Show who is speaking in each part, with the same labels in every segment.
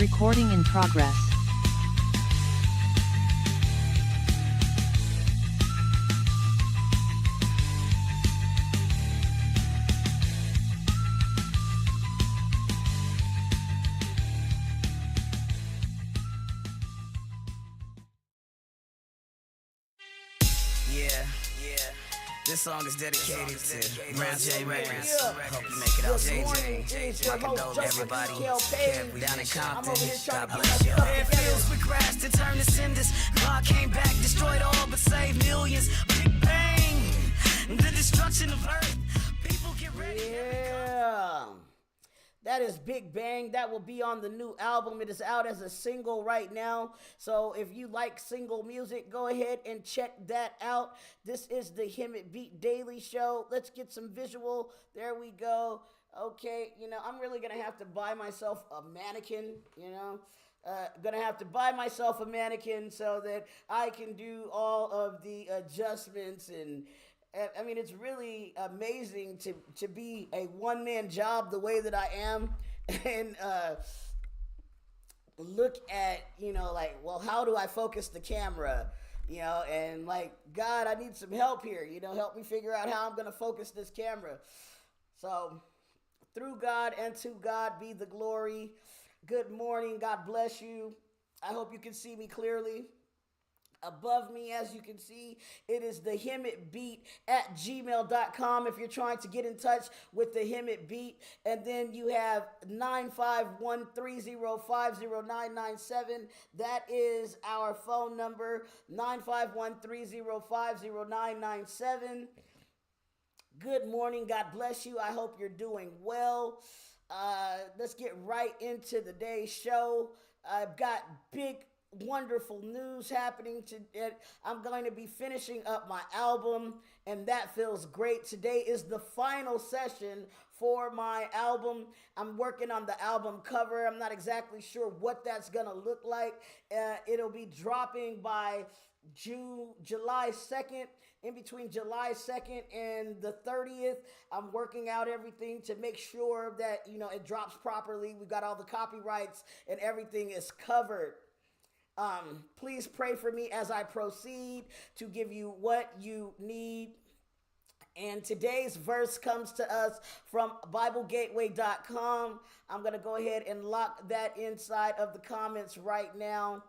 Speaker 1: Recording in progress.
Speaker 2: This song is dedicated to Brown J Records. Hope you make it out, JJ. My condolences to everybody. Kev, we down in Compton. God bless y'all. It feels we crashed to turn to cinders. God came back, destroyed all but saved millions. Big bang, the destruction of earth. People get ready.
Speaker 3: Yeah. That is Big Bang. That will be on the new album. It is out as a single right now. So if you like single music, go ahead and check that out. This is the Hemet Beat Daily Show. Let's get some visual. There we go. Okay, I'm really going to have to buy myself a mannequin, Gonna have to buy myself a mannequin so that I can do all of the adjustments and I mean, it's really amazing to be a one-man job the way that I am and look at, how do I focus the camera, and God, I need some help here, help me figure out how I'm going to focus this camera. So through God and to God be the glory. Good morning. God bless you. I hope you can see me clearly. Above me, as you can see, it is the Hemet Beat at gmail.com if you're trying to get in touch with the Hemet Beat. And then you have 951-305-0997. That is our phone number, 951-305-0997. Good morning. God bless you. I hope you're doing well. Let's get right into the day's show. I've got wonderful news happening today. I'm going to be finishing up my album, and that feels great. Today is the final session for my album. I'm working on the album cover. I'm not exactly sure what that's going to look like. It'll be dropping by July 2nd. In between July 2nd and the 30th, I'm working out everything to make sure that, it drops properly. We've got all the copyrights and everything is covered. Please pray for me as I proceed to give you what you need. And today's verse comes to us from BibleGateway.com. I'm going to go ahead and lock that inside of the comments right now.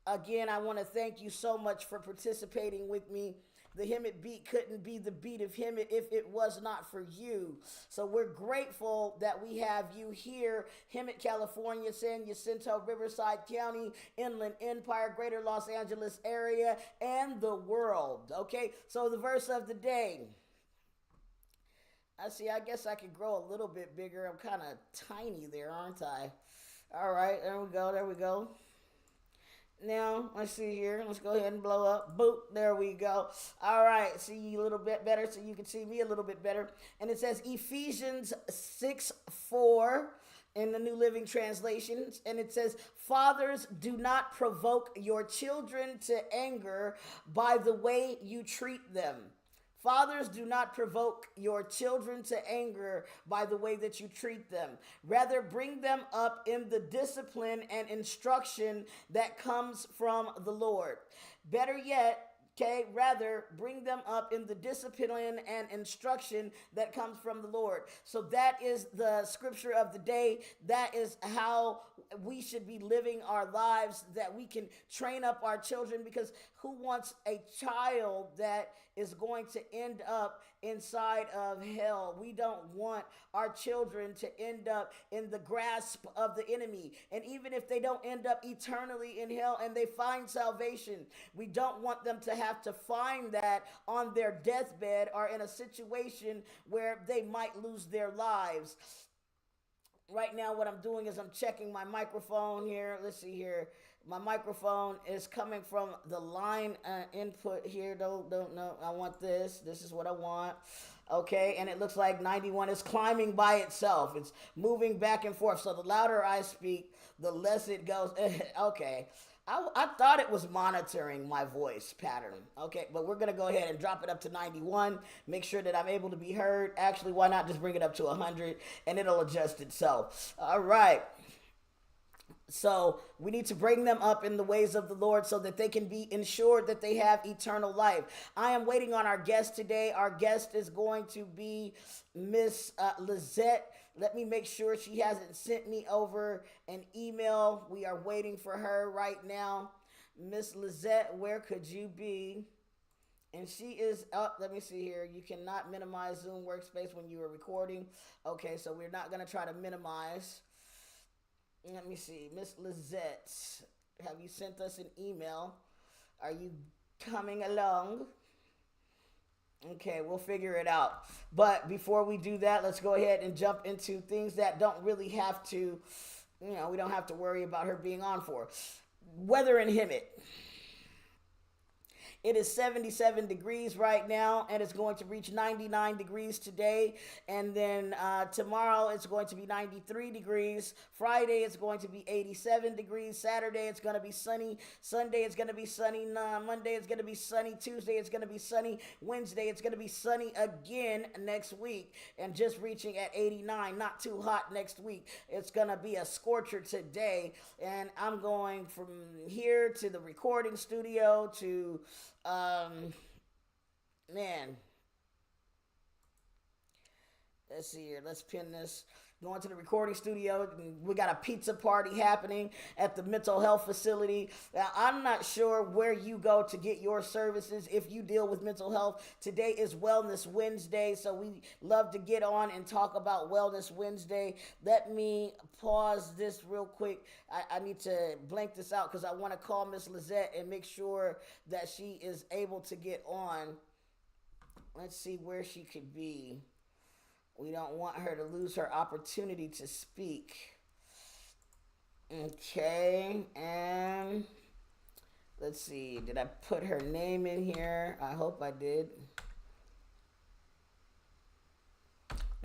Speaker 3: Again, I want to thank you so much for participating with me. The Hemet Beat couldn't be the beat of Hemet if it was not for you. So we're grateful that we have you here. Hemet, California, San Jacinto, Riverside County, Inland Empire, Greater Los Angeles area, and the world. Okay, so the verse of the day. I guess I could grow a little bit bigger. I'm kind of tiny there, aren't I? All right, there we go. Now, let's see here. Let's go ahead and blow up. Boop. There we go. All right. See you a little bit better so you can see me a little bit better. And it says Ephesians 6:4 in the New Living Translation. And it says, fathers, do not provoke your children to anger by the way you treat them. Fathers, do not provoke your children to anger by the way that you treat them. Rather, bring them up in the discipline and instruction that comes from the Lord. Better yet, rather bring them up in the discipline and instruction that comes from the Lord. So that is the scripture of the day. That is how we should be living our lives, that we can train up our children, because who wants a child that is going to end up inside of hell? We don't want our children to end up in the grasp of the enemy. And even if they don't end up eternally in hell and they find salvation, we don't want them to have to find that on their deathbed or in a situation where they might lose their lives. Right now, what I'm doing is I'm checking my microphone here. Let's see here. My microphone is coming from the line input here. Don't know. I want this. This is what I want. Okay, and it looks like 91 is climbing by itself. It's moving back and forth. So the louder I speak, the less it goes. Okay. I thought it was monitoring my voice pattern. Okay, but we're going to go ahead and drop it up to 91. Make sure that I'm able to be heard. Actually, why not just bring it up to 100 and it'll adjust itself. All right. So we need to bring them up in the ways of the Lord so that they can be ensured that they have eternal life. I am waiting on our guest today. Our guest is going to be Miss Lizette. Let me make sure she hasn't sent me over an email. We are waiting for her right now. Miss Lizette, where could you be? And she is up. Let me see here. You cannot minimize Zoom workspace when you are recording. Okay, so we're not going to try to minimize. Let me see. Miss Lizette, have you sent us an email? Are you coming along? Okay, we'll figure it out. But before we do that, let's go ahead and jump into things that don't really have to, we don't have to worry about her being on for. Weather in Hemet. It is 77 degrees right now, and it's going to reach 99 degrees today. And then tomorrow it's going to be 93 degrees. Friday it's going to be 87 degrees. Saturday it's going to be sunny. Sunday it's going to be sunny. Monday it's going to be sunny. Tuesday it's going to be sunny. Wednesday it's going to be sunny again next week. And just reaching at 89, not too hot next week. It's going to be a scorcher today. And I'm going from here to the recording studio to... let's see here. Let's pin this. Going to the recording studio. We got a pizza party happening at the mental health facility. Now, I'm not sure where you go to get your services if you deal with mental health. Today is Wellness Wednesday, so we love to get on and talk about Wellness Wednesday. Let me pause this real quick. I need to blank this out because I want to call Miss Lizette and make sure that she is able to get on. Let's see where she could be. We don't want her to lose her opportunity to speak. Okay, and let's see. Did I put her name in here? I hope I did.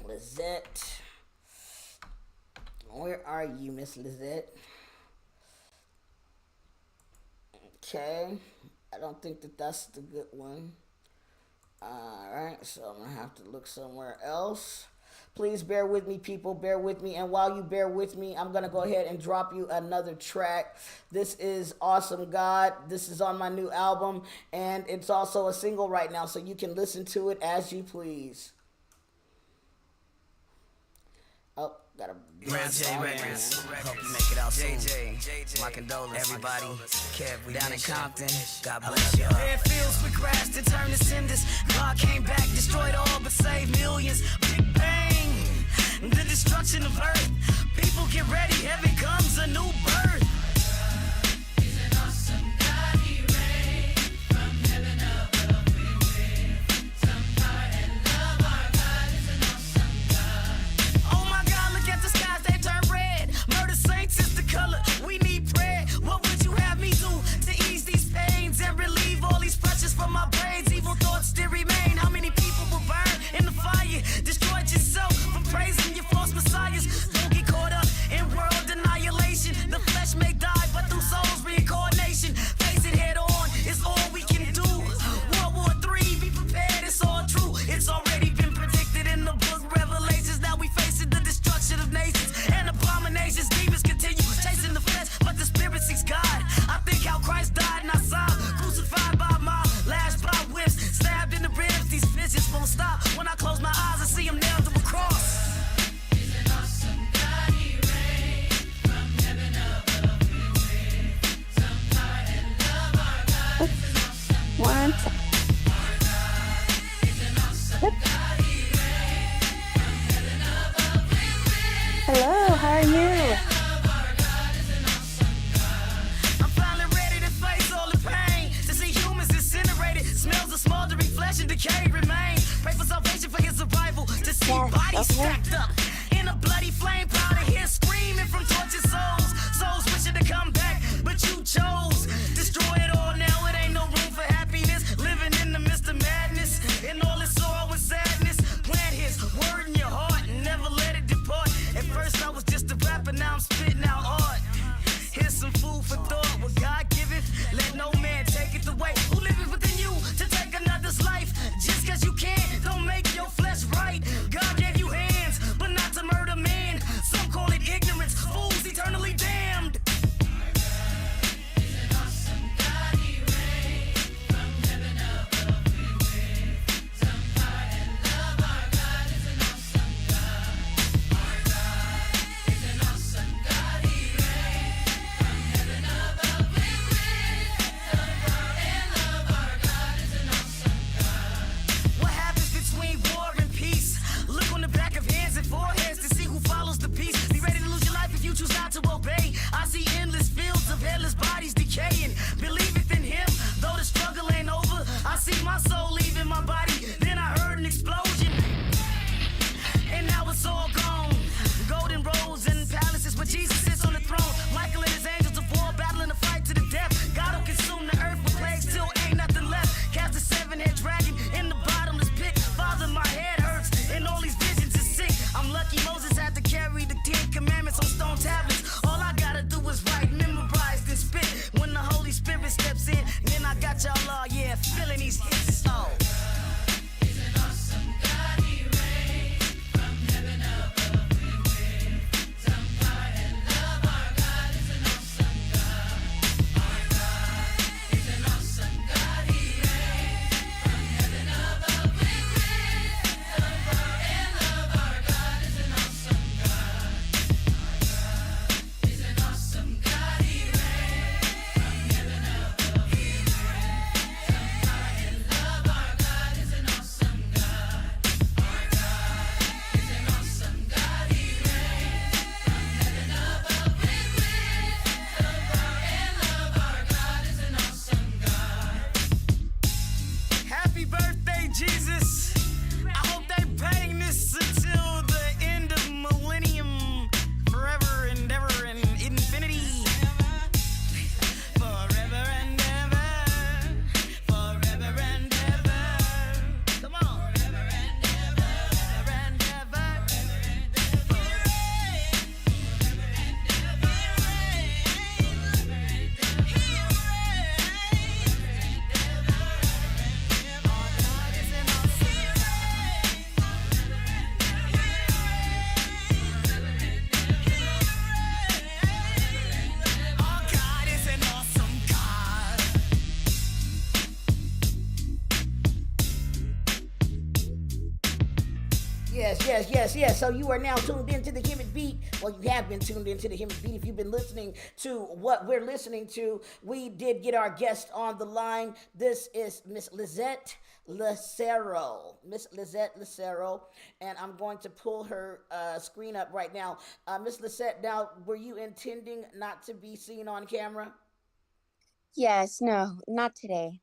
Speaker 3: Lizette. Where are you, Miss Lizette? Okay, I don't think that that's the good one. Alright, so I'm going to have to look somewhere else. Please bear with me, people. Bear with me. And while you bear with me, I'm going to go ahead and drop you another track. This is Awesome God. This is on my new album. And it's also a single right now, so you can listen to it as you please. Oh, got a
Speaker 2: Round J Records. Hope you make it out soon. JJ, my condolences, everybody. Kev, we down in Compton. God bless y'all. It feels we crashed and turned to cinders. God came back, destroyed all but saved millions. Big bang, the destruction of earth. People get ready, heaven comes a new birth. He's an awesome God, he reigns from heaven above. We win some power and love. Our God is an awesome God. Oh my God, look at the skies, they turn red. Murder saints is the color. We need prayer. What would you have me do to ease these pains and relieve all these pressures from my brains? Evil thoughts still remain. How many people will burn in the fire? Destroyed yourself from praising your false messiahs. Don't get caught up in world annihilation. The flesh may die, but through souls reincarnation. Face it head on, it's all we can do. World War III, be prepared, it's all true. It's already been predicted in the book Revelations. Now we facing the destruction of nations and abominations. Demons continue chasing the flesh, but the spirit seeks God. I think how Christ died and I saw crucified by mob, lashed by whips, stabbed in the ribs. These visions won't stop. When I close my eyes, I see him nailed to a cross. He's an awesome God, he reigns from heaven above. We win some power and love. Our God is an awesome
Speaker 1: One.
Speaker 2: Our God is an awesome God, he reigns from heaven above. We win.
Speaker 1: Hello, how are you?
Speaker 2: I'm finally ready to face all the pain. To see humans incinerated, smells of smoldering flesh and decay remain. Pray for salvation for his arrival. To see
Speaker 1: Yes,
Speaker 2: bodies
Speaker 1: okay.
Speaker 2: stacked up in a bloody flame powder. Here screaming from tortured souls. Souls wishing to come back, but you chose. Destroy it all now, it ain't no room for happiness. Living in the midst of madness, in all its sorrow and sadness. Plant his word in your heart and never let it depart. At first I was just a rapper, now I'm spitting out art. Here's some food for thought. What God giveth, let no man take it away. Who liveth within you to take another's life? Just cause you can, don't make your flesh right. God gave you hands, but not to murder man. Some
Speaker 3: Yes. So you are now tuned into the Hemet Beat. Well, you have been tuned into the Hemet Beat. If you've been listening to what we're listening to, we did get our guest on the line. This is Miss Lizette Lucero. Miss Lizette Lucero. And I'm going to pull her screen up right now. Miss Lizette, now, were you intending not to be seen on camera?
Speaker 1: Yes, no, not today.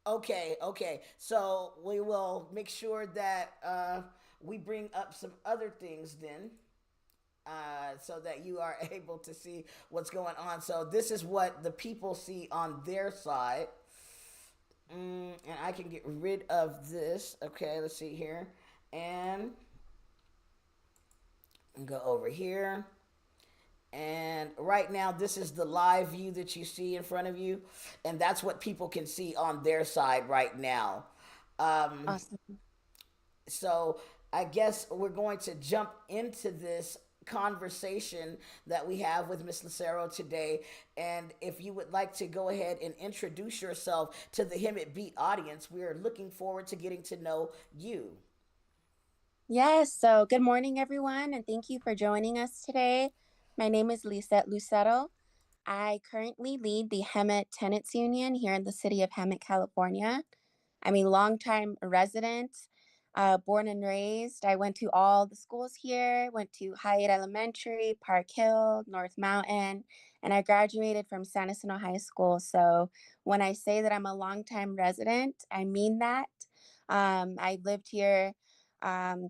Speaker 3: Okay. So we will make sure that we bring up some other things then, so that you are able to see what's going on. So this is what the people see on their side. And I can get rid of this. Okay, let's see here. And go over here. And right now, this is the live view that you see in front of you. And that's what people can see on their side right now. Um,
Speaker 1: Awesome.
Speaker 3: so I guess we're going to jump into this conversation that we have with Miss Lucero today. And if you would like to go ahead and introduce yourself to the Hemet Beat audience, we are looking forward to getting to know you.
Speaker 1: Yes, so good morning, everyone, and thank you for joining us today. My name is Lisette Lucero. I currently lead the Hemet Tenants Union here in the city of Hemet, California. I'm a longtime resident, born and raised. I went to all the schools here, went to Hyatt Elementary, Park Hill, North Mountain, and I graduated from San Jacinto High School. So when I say that I'm a longtime resident, I mean that. I lived here um,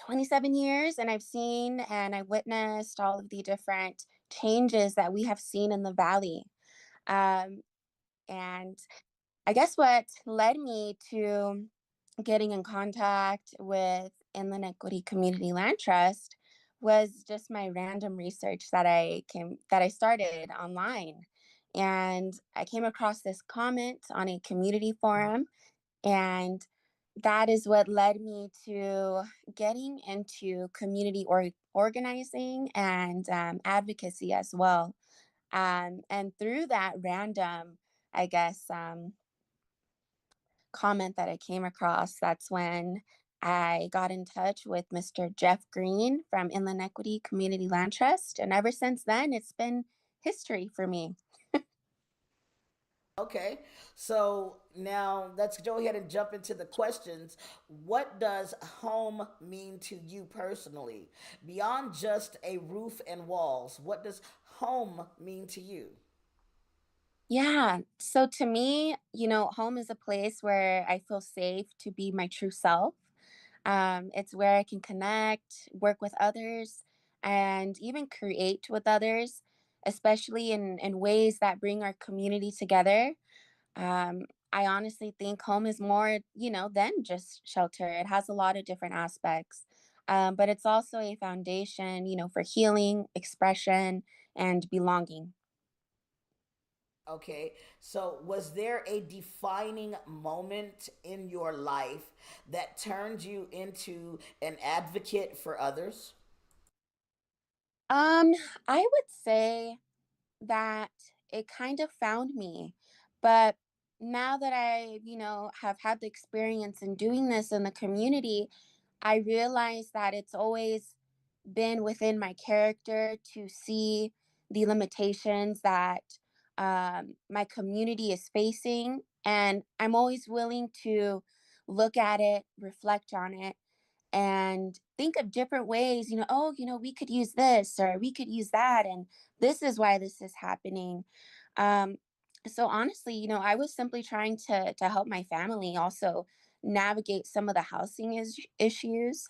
Speaker 1: 27 years, and I've seen and I witnessed all of the different changes that we have seen in the valley. Um, and I guess what led me to getting in contact with Inland Equity Community Land Trust was just my random research that I started online. And I came across this comment on a community forum, and that is what led me to getting into community organizing and advocacy as well. And through that random, I guess, comment that I came across, that's when I got in touch with Mr. Jeff Green from Inland Equity Community Land Trust. And ever since then, it's been history for me.
Speaker 3: Okay, so now let's go ahead and jump into the questions. What does home mean to you personally? Beyond just a roof and walls, what does home mean to you?
Speaker 1: Yeah. So to me, home is a place where I feel safe to be my true self. It's where I can connect, work with others, and even create with others, especially in ways that bring our community together. Um, I honestly think home is more, than just shelter. It has a lot of different aspects. But it's also a foundation, for healing, expression, and belonging.
Speaker 3: Okay, so was there a defining moment in your life that turned you into an advocate for others?
Speaker 1: Um, I would say that it kind of found me. But now that I, have had the experience in doing this in the community, I realize that it's always been within my character to see the limitations that my community is facing. And I'm always willing to look at it, reflect on it, and think of different ways, oh, we could use this or we could use that. And this is why this is happening. Um, so honestly, I was simply trying to help my family also navigate some of the housing issues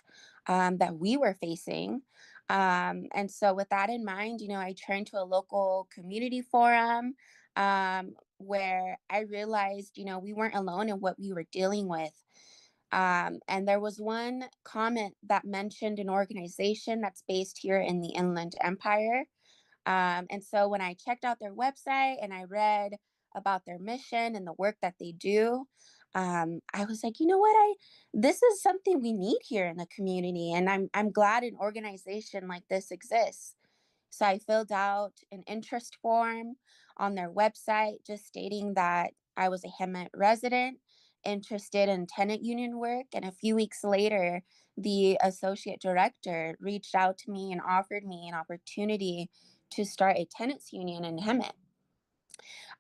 Speaker 1: that we were facing. And so with that in mind, I turned to a local community forum where I realized, we weren't alone in what we were dealing with. And there was one comment that mentioned an organization that's based here in the Inland Empire. And so when I checked out their website and I read about their mission and the work that they do, I was like, you know what, this is something we need here in the community, and I'm glad an organization like this exists. So I filled out an interest form on their website, just stating that I was a Hemet resident interested in tenant union work. And a few weeks later, the associate director reached out to me and offered me an opportunity to start a tenants union in Hemet.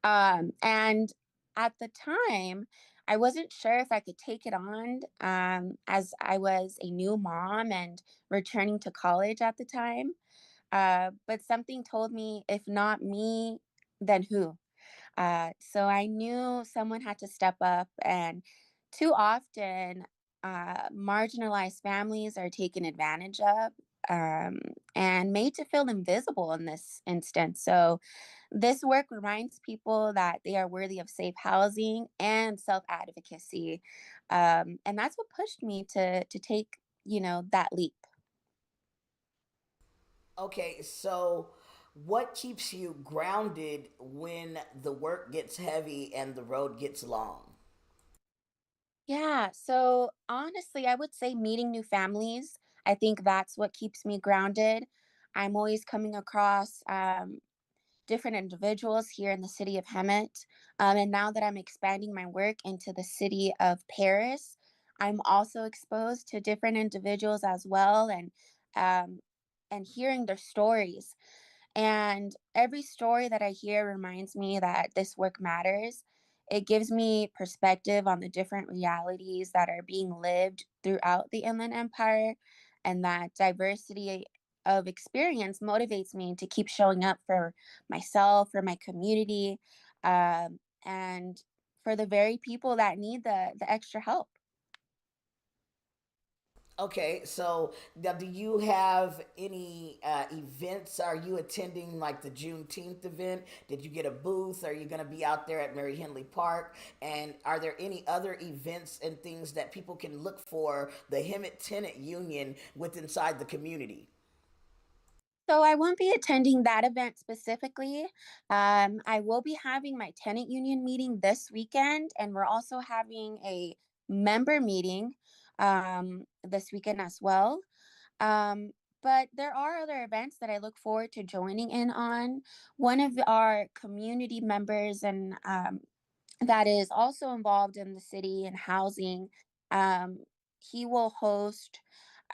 Speaker 1: And at the time, I wasn't sure if I could take it on, as I was a new mom and returning to college at the time. But something told me, if not me, then who? So I knew someone had to step up, and too often, marginalized families are taken advantage of, um, and made to feel invisible in this instance. So this work reminds people that they are worthy of safe housing and self advocacy, and that's what pushed me to take that leap.
Speaker 3: Okay, so what keeps you grounded when the work gets heavy and the road gets long?
Speaker 1: Yeah, so honestly, I would say meeting new families. I think that's what keeps me grounded. I'm always coming across different individuals here in the city of Hemet. And now that I'm expanding my work into the city of Paris, I'm also exposed to different individuals as well, um, and hearing their stories. And every story that I hear reminds me that this work matters. It gives me perspective on the different realities that are being lived throughout the Inland Empire, and that diversity of experience motivates me to keep showing up for myself, for my community, and for the very people that need the extra help.
Speaker 3: Okay, so now do you have any events? Are you attending like the Juneteenth event? Did you get a booth? Are you going to be out there at Mary Henley Park? And are there any other events and things that people can look for the Hemet Tenant Union with inside the community?
Speaker 1: So I won't be attending that event specifically. I will be having my tenant union meeting this weekend, and we're also having a member meeting this weekend as well. Um, but there are other events that I look forward to joining in on. One of our community members and that is also involved in the city and housing. Um, he will host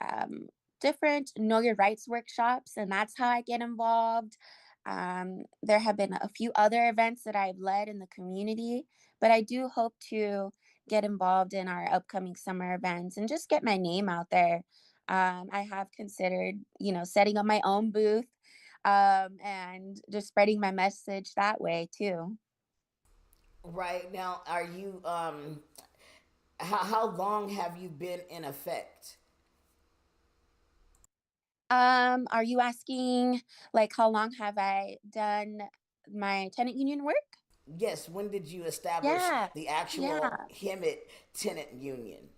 Speaker 1: um, different Know Your Rights workshops, and that's how I get involved. There have been a few other events that I've led in the community, but I do hope to get involved in our upcoming summer events and just get my name out there. I have considered, setting up my own booth, and just spreading my message that way too.
Speaker 3: Right now, are you how long have you been in effect?
Speaker 1: Are you asking like how long have I done my tenant union work?
Speaker 3: Yes, when did you establish
Speaker 1: Yeah.
Speaker 3: the actual
Speaker 1: Yeah.
Speaker 3: Hemet Tenant Union?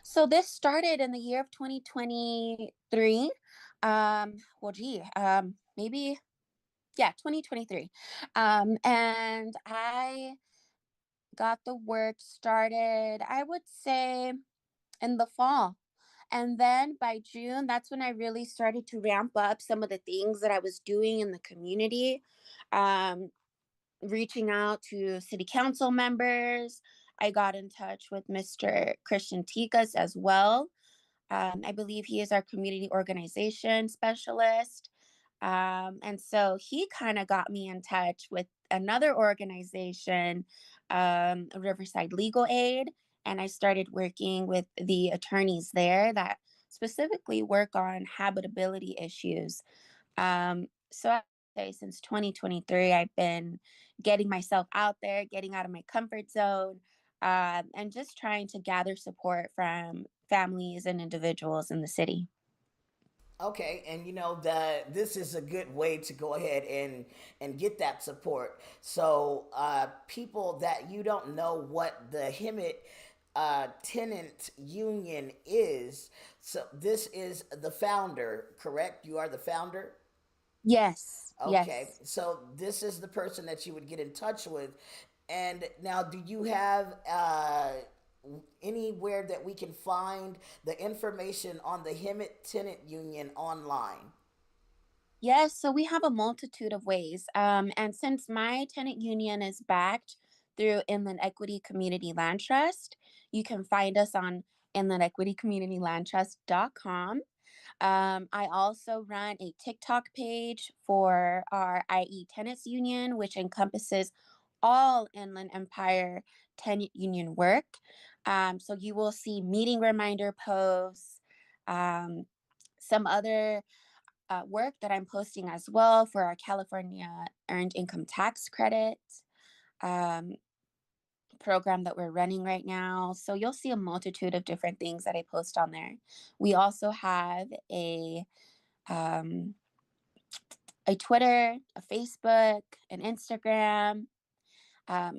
Speaker 1: So this started in the year of 2023. Well, maybe, yeah, 2023. And I got the work started, I would say, in the fall. And then by June, that's when I really started to ramp up some of the things that I was doing in the community, um, reaching out to city council members. I got in touch with Mr. Christian Tikas as well. I believe he is our community organization specialist. And so he kind of got me in touch with another organization, Riverside Legal Aid. And I started working with the attorneys there that specifically work on habitability issues. So I would say since 2023, I've been getting myself out there, getting out of my comfort zone, and just trying to gather support from families and individuals in the city.
Speaker 3: Okay, and you know that this is a good way to go ahead and get that support. So people that you don't know what the Hemet tenant union is, so this is the founder, correct? You are the founder.
Speaker 1: Yes,
Speaker 3: Okay,
Speaker 1: yes.
Speaker 3: so this is the person that you would get in touch with. And now, do you have anywhere that we can find the information on the Hemet Tenant Union online?
Speaker 1: Yes, so we have a multitude of ways. And since my tenant union is backed through Inland Equity Community Land Trust, You can find us on inlandequitycommunitylandtrust.com. I also run a TikTok page for our IE Tenants Union, which encompasses all Inland Empire tenant union work. So you will see meeting reminder posts, um, some other work that I'm posting as well for our California Earned Income Tax Credit um, program that we're running right now. So you'll see a multitude of different things that I post on there. We also have um, a Twitter, a Facebook, an Instagram.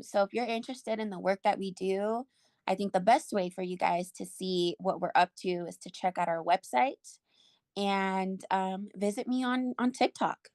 Speaker 1: So if you're interested in the work that we do, I think the best way for you guys to see what we're up to is to check out our website and visit me on TikTok.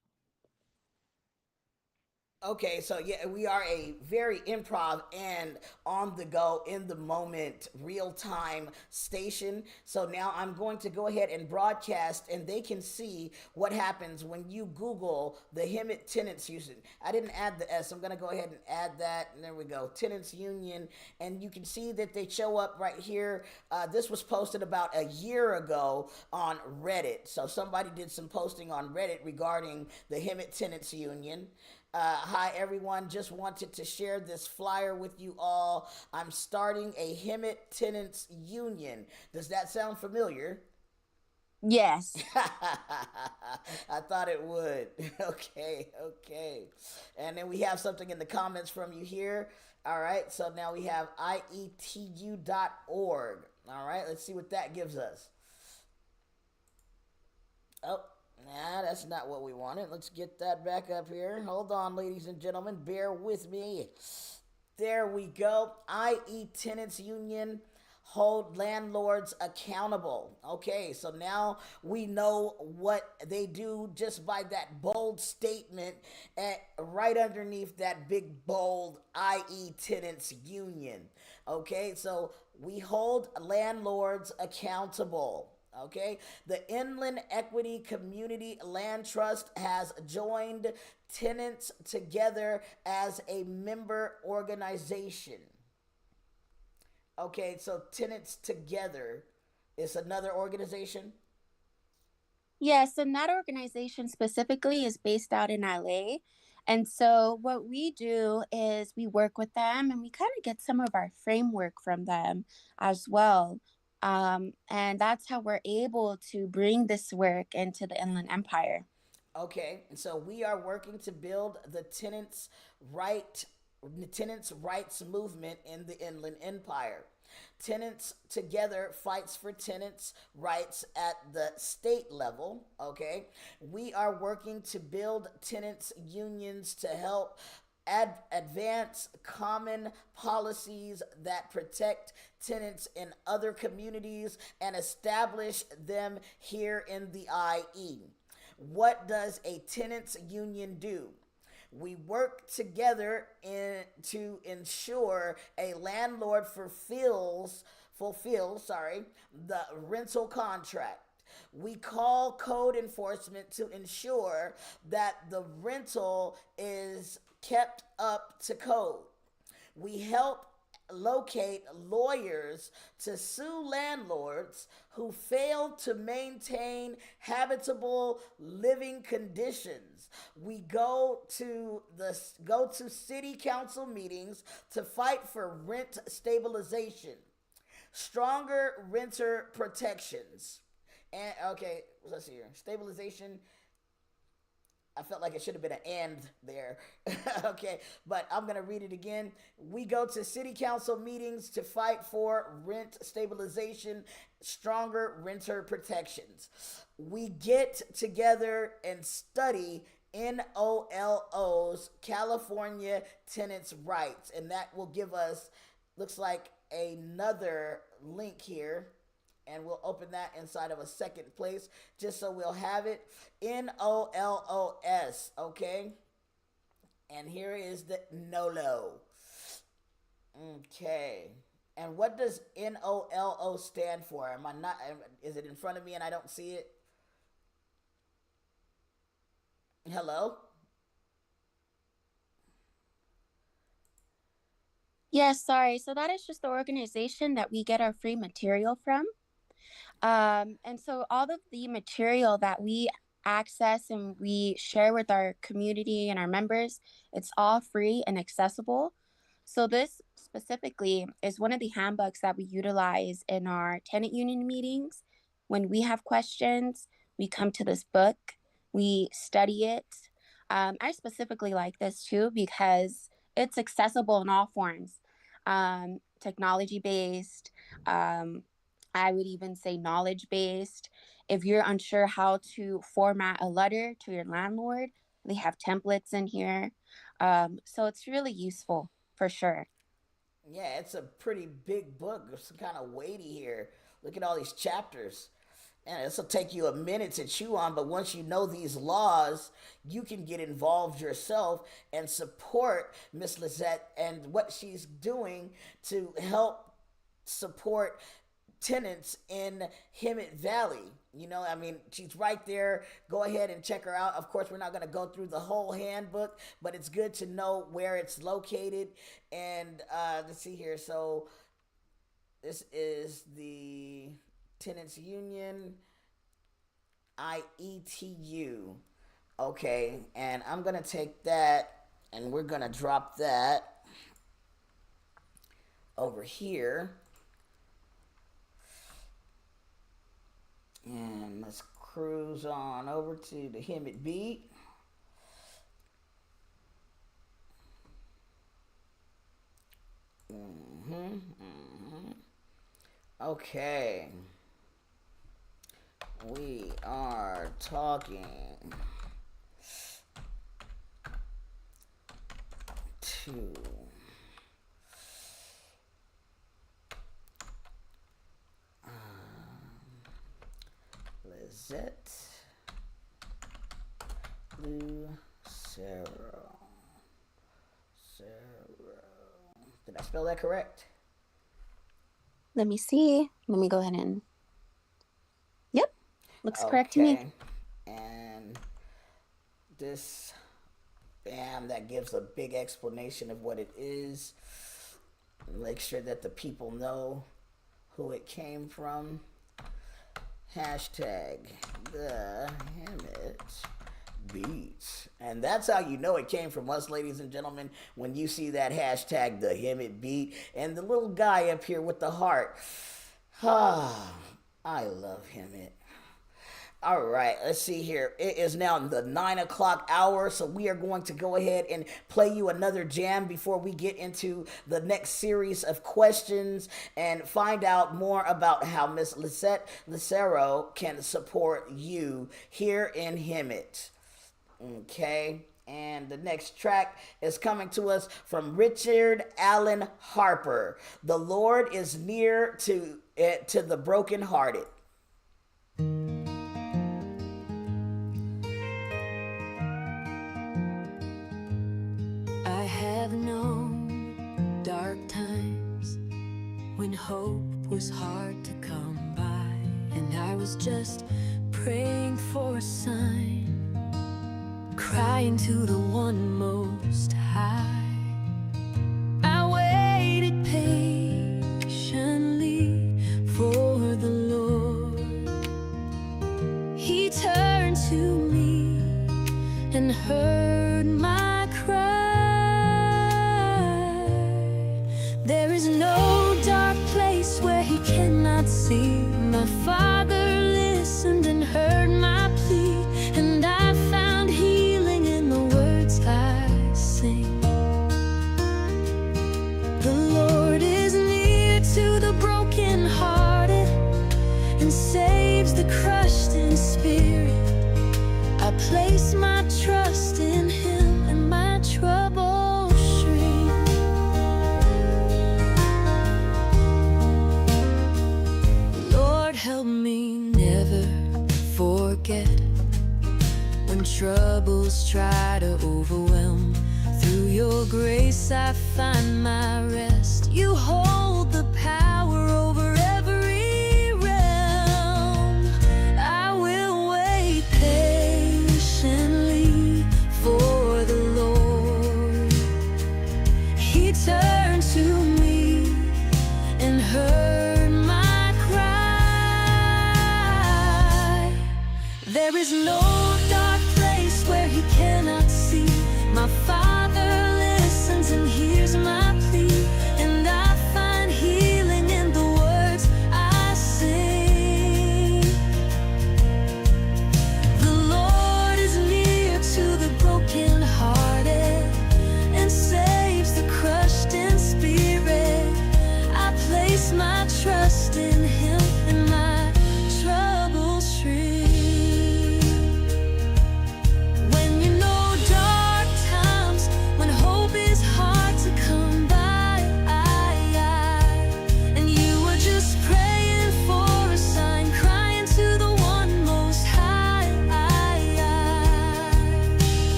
Speaker 3: Okay, so yeah, we are a very improv and on the go, in the moment, real time station. So now I'm going to go ahead and broadcast, and they can see what happens when you Google the Hemet Tenants Union. I didn't add the S. I'm going to go ahead and add that. And there we go, Tenants Union. And you can see that they show up right here. This was posted about a year ago on Reddit. So somebody did some posting on Reddit regarding the Hemet Tenants Union. Hi, everyone. Just wanted to share this flyer with you all. I'm starting a Hemet Tenants Union. Does that sound familiar?
Speaker 1: Yes.
Speaker 3: I thought it would. Okay, okay. And then we have something in the comments from you here. All right, so now we have ietu.org. All right, let's see what that gives us. Oh, nah, that's not what we wanted. Let's get that back up here. Hold on, ladies and gentlemen. Bear with me. There we go. IE Tenants Union hold landlords accountable. Okay, so now we know what they do just by that bold statement right underneath that big bold IE Tenants Union. Okay, so we hold landlords accountable. Okay, the Inland Equity Community Land Trust has joined Tenants Together as a member organization. Okay, so Tenants Together is another organization.
Speaker 1: Yes, and that organization specifically is based out in LA. And so what we do is we work with them and we kind of get some of our framework from them as well. And that's how we're able to bring this work into the Inland Empire.
Speaker 3: Okay, and so we are working to build the right tenants rights movement in the Inland Empire. Tenants Together fights for tenants' rights at the state level. Okay, we are working to build tenants unions to help advance common policies that protect tenants in other communities and establish them here in the IE. What does a tenants union do? We work together to ensure a landlord fulfills the rental contract. We call code enforcement to ensure that the rental is kept up to code. We help locate lawyers to sue landlords who fail to maintain habitable living conditions. We go to city council meetings to fight for rent stabilization, stronger renter protections. And okay, let's see here. Stabilization, I felt like it should have been an and there. Okay, but I'm going to read it again. We go to city council meetings to fight for rent stabilization, stronger renter protections. We get together and study NOLO's California Tenants' Rights, and that will give us, looks like, another link here, and we'll open that inside of a second place just so we'll have it. NOLOS, okay? And here is the NOLO. Okay. And what does NOLO stand for? Am I not, is it in front of me and I don't see it? Hello?
Speaker 1: Yes, sorry. So that is just the organization that we get our free material from. And so all of the material that we access and we share with our community and our members, it's all free and accessible. So this specifically is one of the handbooks that we utilize in our tenant union meetings. When we have questions, we come to this book, we study it. I specifically like this too because it's accessible in all forms, technology based, I would even say knowledge based. If you're unsure how to format a letter to your landlord, they have templates in here. So it's really useful for sure.
Speaker 3: Yeah, it's a pretty big book. It's kind of weighty here. Look at all these chapters. And this will take you a minute to chew on, but once you know these laws, you can get involved yourself and support Miss Lizette and what she's doing to help support tenants in Hemet Valley. You know, I mean, she's right there. Go ahead and check her out. Of course, we're not going to go through the whole handbook, but it's good to know where it's located. And let's see here. So this is the Tenants Union, IETU. Okay, and I'm going to take that and we're going to drop that over here. And let's cruise on over to the Hemet Beat. Okay. We are talking to Lizette Lucero. Did I spell that correct?
Speaker 1: Let me see. Let me go ahead and. Yep, looks correct to me.
Speaker 3: And this, bam, that gives a big explanation of what it is. Make sure that the people know who it came from. Hashtag the Hemet Beat. And that's how you know it came from us, ladies and gentlemen, when you see that hashtag the Hemet Beat and the little guy up here with the heart. Ah, I love Hemet. All right, let's see here. It is now the 9 o'clock hour, so we are going to go ahead and play you another jam before we get into the next series of questions and find out more about how Miss Lizette Lucero can support you here in Hemet. Okay, and the next track is coming to us from Richard Allen Harper. The Lord is near to the brokenhearted.
Speaker 2: I have known dark times when hope was hard to come by, and I was just praying for a sign, crying to the one most high. I waited patiently for the Lord. He turned to me and heard my cry. There is no dark place where he cannot see. My Father listened and heard my plea, and I found healing in the words I sing. The Lord is near to the brokenhearted and saves the crushed in spirit. I place my trust in him and my trouble shrink. Lord, help me never forget when troubles try to overwhelm. Through your grace I find my rest. You hold the power over every realm. I will wait patiently for the Lord. He turns to me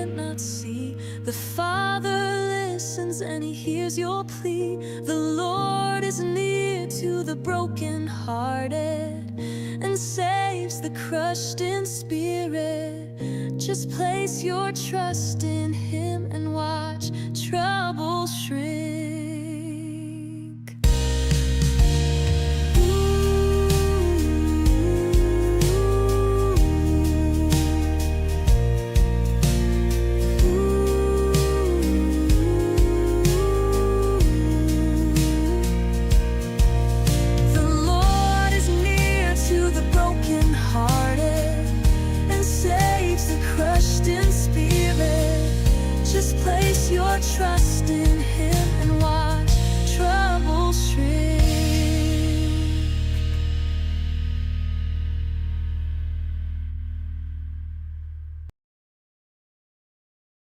Speaker 2: cannot see. The Father listens and he hears your plea. The Lord is near to the brokenhearted and saves the crushed in spirit. Just place your trust in him and watch trouble shrink. Trust in him and watch trouble shrink.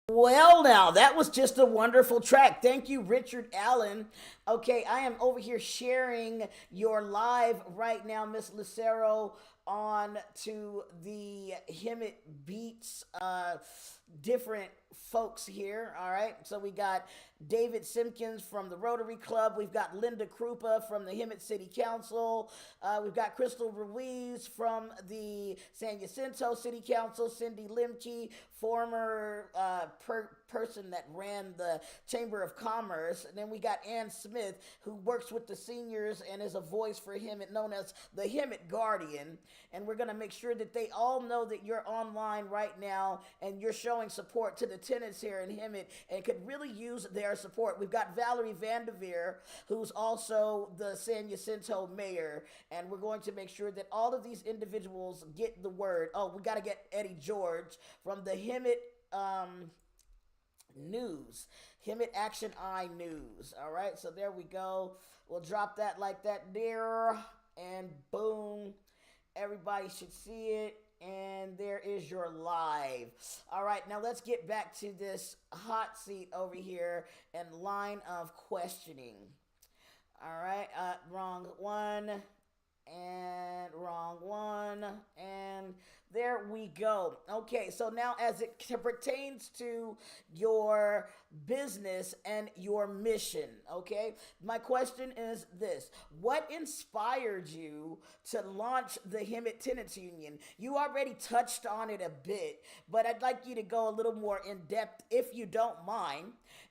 Speaker 3: Well, now, that was just a wonderful track. Thank you, Richard Allen. Okay, I am over here sharing your live right now, Miss Lucero, on to the Hemet Beats different folks here. All right, so we got David Simpkins from the Rotary Club. We've got Linda Krupa from the Hemet City Council. We've got Crystal Ruiz from the San Jacinto City Council. Cindy Limke, former person that ran the Chamber of Commerce. And then we got Ann Smith, who works with the seniors and is a voice for Hemet, known as the Hemet Guardian. And we're going to make sure that they all know that you're online right now and you're showing support to the tenants here in Hemet and could really use their support. We've got Valerie Vanderveer, who's also the San Jacinto mayor, and we're going to make sure that all of these individuals get the word. Oh, we got to get Eddie George from the Hemet News, Hemet Action Eye News. All right, so there we go. We'll drop that like that there, and boom, everybody should see it. And there is your live. All right, now let's get back to this hot seat over here and line of questioning. All right, wrong one, and wrong one, and there we go. Okay, so now as it pertains to your business and your mission, okay, my question is this: what inspired you to launch the Hemet Tenants Union? You already touched on it a bit, but I'd like you to go a little more in depth if you don't mind.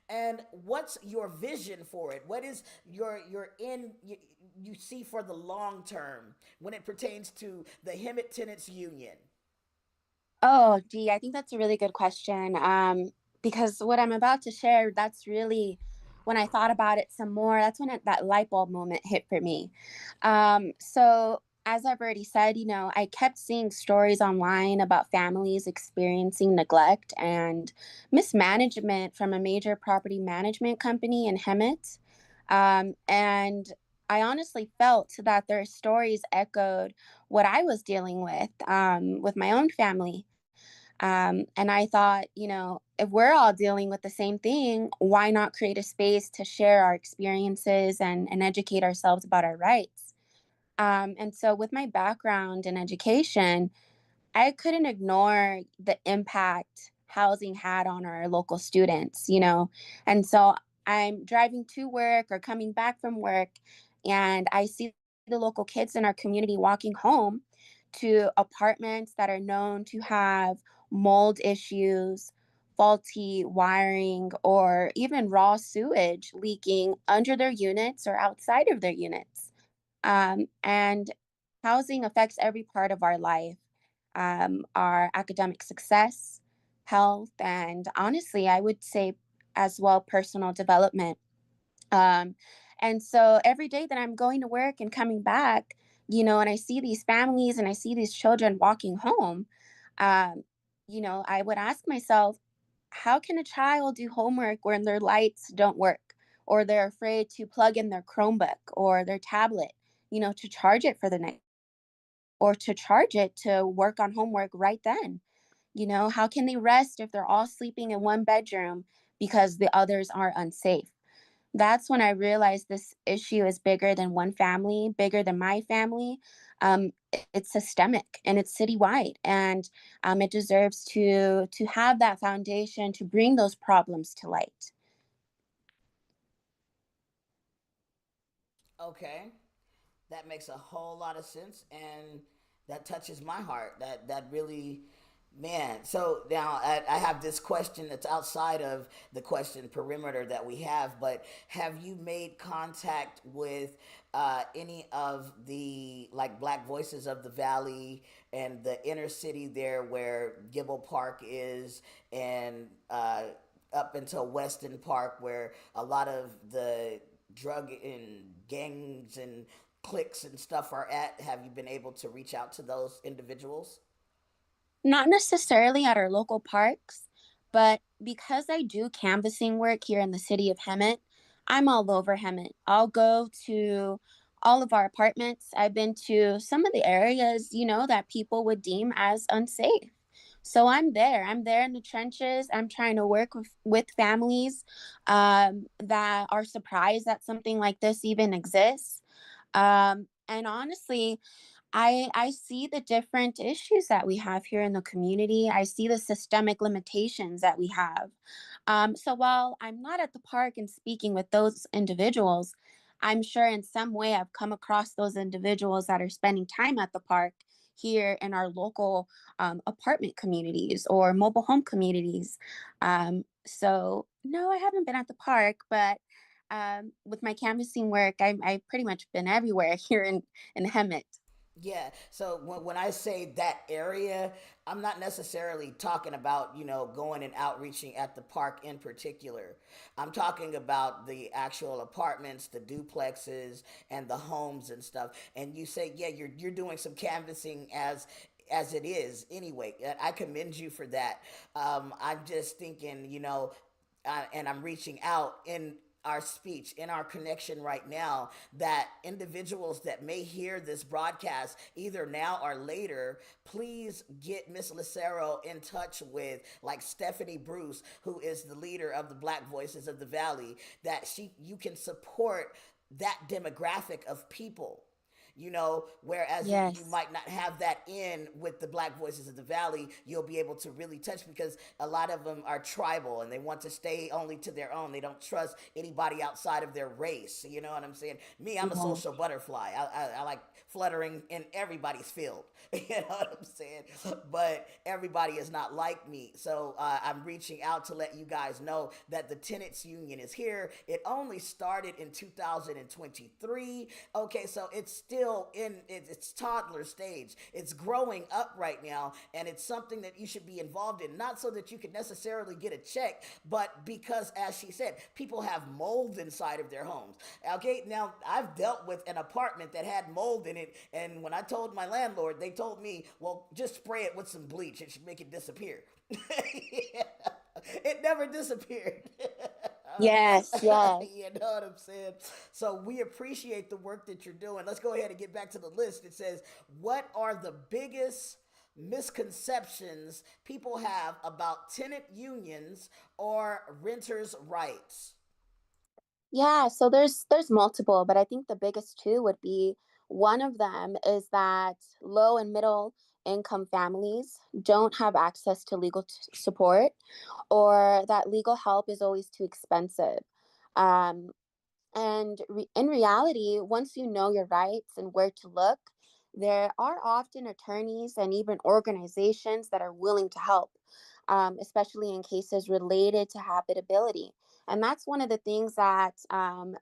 Speaker 3: And what's your vision for it? What is your you see for the long term when it pertains to the Hemet Tenants Union?
Speaker 1: Oh, gee, I think that's a really good question. Because what I'm about to share, that's really when I thought about it some more, that's when that light bulb moment hit for me. So as I've already said, I kept seeing stories online about families experiencing neglect and mismanagement from a major property management company in Hemet. And I honestly felt that their stories echoed what I was dealing with my own family. And I thought, if we're all dealing with the same thing, why not create a space to share our experiences and educate ourselves about our rights? And so, with my background in education, I couldn't ignore the impact housing had on our local students. And so I'm driving to work or coming back from work, and I see the local kids in our community walking home to apartments that are known to have mold issues, faulty wiring, or even raw sewage leaking under their units or outside of their units. And housing affects every part of our life, our academic success, health, and honestly, I would say as well, personal development. Um, and so every day that I'm going to work and coming back, and I see these families and I see these children walking home, um, I would ask myself, how can a child do homework when their lights don't work, or they're afraid to plug in their Chromebook or their tablet, to charge it for the night, or to charge it to work on homework right then? How can they rest if they're all sleeping in one bedroom because the others are unsafe? That's when I realized this issue is bigger than one family, bigger than my family. It's systemic and it's citywide, and it deserves to have that foundation to bring those problems to light.
Speaker 3: Okay. That makes a whole lot of sense, and that touches my heart. That really, man. So now I have this question that's outside of the question perimeter that we have, but have you made contact with any of the like Black Voices of the Valley and the inner city there where Gibble Park is, and up until Weston Park, where a lot of the drug and gangs and cliques and stuff are at? Have you been able to reach out to those individuals?
Speaker 1: Not necessarily at our local parks, but because I do canvassing work here in the city of Hemet, I'm all over Hemet. I'll go to all of our apartments. I've been to some of the areas, that people would deem as unsafe. So I'm there. I'm there in the trenches. I'm trying to work with families that are surprised that something like this even exists. And honestly, I see the different issues that we have here in the community. I see the systemic limitations that we have. So while I'm not at the park and speaking with those individuals, I'm sure in some way I've come across those individuals that are spending time at the park here in our local apartment communities or mobile home communities. So no, I haven't been at the park, but with my canvassing work, I've pretty much been everywhere here in Hemet.
Speaker 3: Yeah. So when I say that area, I'm not necessarily talking about, going and outreaching at the park in particular. I'm talking about the actual apartments, the duplexes, and the homes and stuff. And you say, yeah, you're doing some canvassing as it is anyway. I commend you for that. I'm just thinking, and I'm reaching out in our speech, in our connection right now, that individuals that may hear this broadcast either now or later, please get Miss Lucero in touch with like Stephanie Bruce, who is the leader of the Black Voices of the Valley, that you can support that demographic of people, whereas you
Speaker 1: Yes.
Speaker 3: might not have that in with the Black Voices of the Valley. You'll be able to really touch, because a lot of them are tribal and they want to stay only to their own. They don't trust anybody outside of their race. You know what I'm saying? Me, I'm a
Speaker 1: Yeah.
Speaker 3: social butterfly. I like fluttering in everybody's field. You know what I'm saying? But everybody is not like me. So I'm reaching out to let you guys know that the Tenants Union is here. It only started in 2023. Okay, so it's still in its toddler stage. It's growing up right now, and it's something that you should be involved in, not so that you can necessarily get a check, but because, as she said, people have mold inside of their homes. Okay, now I've dealt with an apartment that had mold in it, and when I told my landlord, they told me, well, just spray it with some bleach. It should make it disappear. Yeah. It never disappeared.
Speaker 1: Yes, yes.
Speaker 3: You know what I'm saying? So we appreciate the work that you're doing. Let's go ahead and get back to the list. It says, what are the biggest misconceptions people have about tenant unions or renters' rights?
Speaker 1: Yeah, so there's multiple, but I think the biggest two would be one of them is that low and middle income families don't have access to legal support, or that legal help is always too expensive. Um, And in reality, once you know your rights and where to look, there are often attorneys and even organizations that are willing to help, especially in cases related to habitability. And that's one of the things that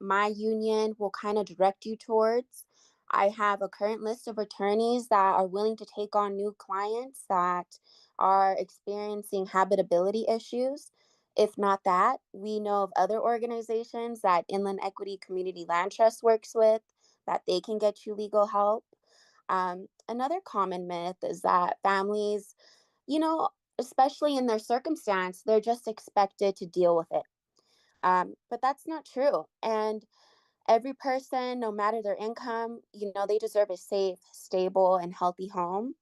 Speaker 1: my union will kind of direct you towards. I have a current list of attorneys that are willing to take on new clients that are experiencing habitability issues. If not that, we know of other organizations that Inland Equity Community Land Trust works with that they can get you legal help. Another common myth is that families, you know, especially in their circumstance, they're just expected to deal with it. But that's not true. And every person, no matter their income, they deserve a safe, stable, and healthy home.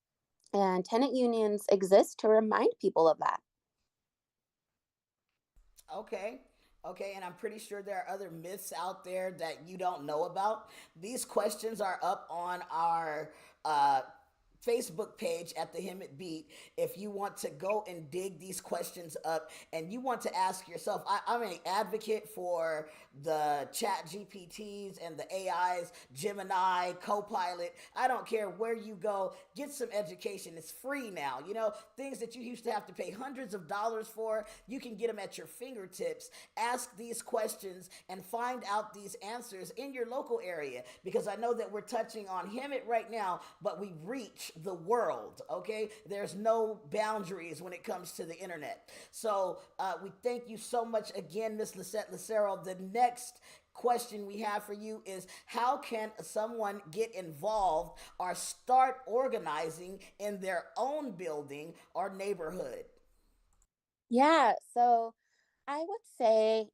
Speaker 1: And tenant unions exist to remind people of that.
Speaker 3: Okay. Okay, and I'm pretty sure there are other myths out there that you don't know about. These questions are up on our uh, Facebook page at the Hemet Beat. If you want to go and dig these questions up and you want to ask yourself, I'm an advocate for the chat GPTs and the AIs, Gemini, Copilot. I don't care where you go, get some education. It's free now. You know, things that you used to have to pay hundreds of dollars for, you can get them at your fingertips. Ask these questions and find out these answers in your local area, because I know that we're touching on Hemet right now, but we reach the world, okay? There's no boundaries when it comes to the internet. So we thank you so much again, Miss Lisette Lucero. The next question we have for you is, how can someone get involved or start organizing in their own building or neighborhood?
Speaker 1: Yeah, so I would say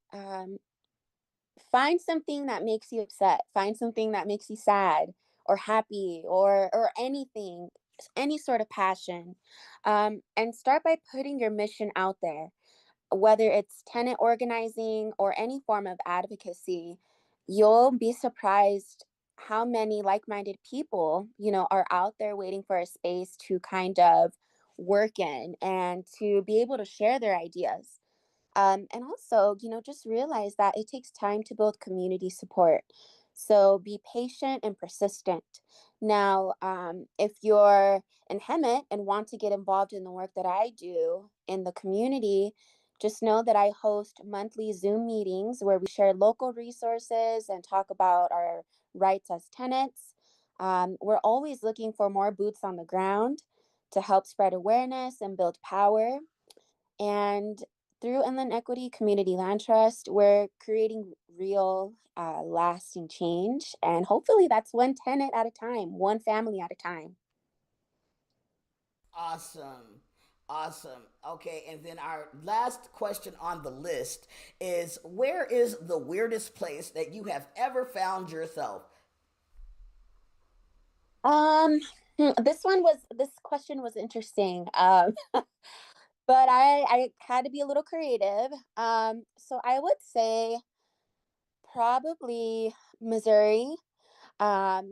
Speaker 1: find something that makes you upset, find something that makes you sad or happy or anything, any sort of passion, and start by putting your mission out there, whether it's tenant organizing or any form of advocacy. You'll be surprised how many like-minded people, are out there waiting for a space to kind of work in and to be able to share their ideas. And also, just realize that it takes time to build community support. So be patient and persistent. Now, if you're in Hemet and want to get involved in the work that I do in the community, just know that I host monthly Zoom meetings where we share local resources and talk about our rights as tenants. We're always looking for more boots on the ground to help spread awareness and build power. And through Inland Equity Community Land Trust, we're creating real, lasting change. And hopefully that's one tenant at a time, one family at a time.
Speaker 3: Awesome. Awesome. Okay, and then our last question on the list is, where is the weirdest place that you have ever found yourself?
Speaker 1: Um, this question was interesting. But I had to be a little creative. So I would say probably Missouri. I